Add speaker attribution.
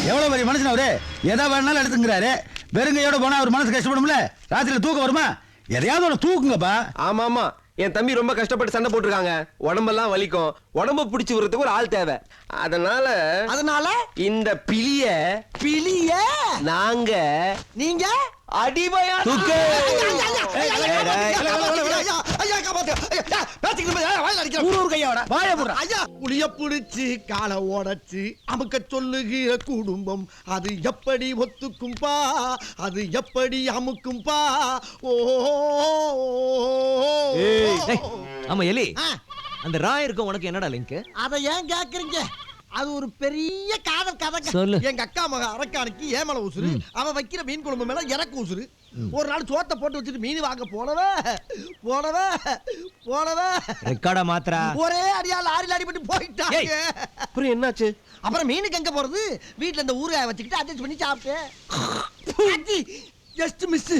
Speaker 1: எவ்வளவு பெரிய மனுஷன் அவரு, எதை வேணாலும் எடுத்துங்கிறாரு. வெறுங்கையோட போனா அவர் மனசு கஷ்டப்படும்ல, ராத்திரில தூக்கம் வருமா? எதையாவது ஒன்று தூக்குங்கப்பா.
Speaker 2: ஆமா ஆமா, என் தம்பி ரொம்ப கஷ்டப்பட்டு சண்டை போட்டுருக்காங்க. உடம்பெல்லாம் வலிக்கும், உடம்பு பிடிச்சி விடுறதுக்கு ஒரு ஆள் தேவை. அதனால இந்த பிலிய நாங்க
Speaker 1: நீங்க
Speaker 2: அடிமையா
Speaker 3: புளிய புடிச்சு காலை ஓடச்சு அமுக்க சொல்லுகிற குடும்பம் அது எப்படி ஒத்துக்கும்பா, அது எப்படி அமுக்கும்பா. ஓ
Speaker 4: ஆமா எலி, அந்த ராயருக்கும் உனக்கு என்னடா லிங்க்?
Speaker 3: அத ஏன் கேக்குறீங்க? அது ஒரு பெரிய காதல் கதை.
Speaker 4: சொல்லு.
Speaker 3: எங்க அக்கா மக அரக்கானுக்கு ஏமல உசுரு, அவ வைக்கிற மீன் குழம்பு மேல எனக்கு உசுரு. ஒரு நாள் சோத்தை போட்டு வச்சுட்டு மீன் வாங்க போனவ
Speaker 4: ரெக்கார்டா மாத்திரா
Speaker 3: ஒரே அடியா லாரில அடிபட்டு போயிட்டாங்க.
Speaker 2: அப்புறம் என்னாச்சு?
Speaker 3: அப்புறம் மீனுக்கு எங்க போறது? வீட்டுல இந்த ஊறுகாய வச்சுக்கிட்டு அட்ஜஸ்ட் பண்ணி சாப்பிட்டேன். Just miss.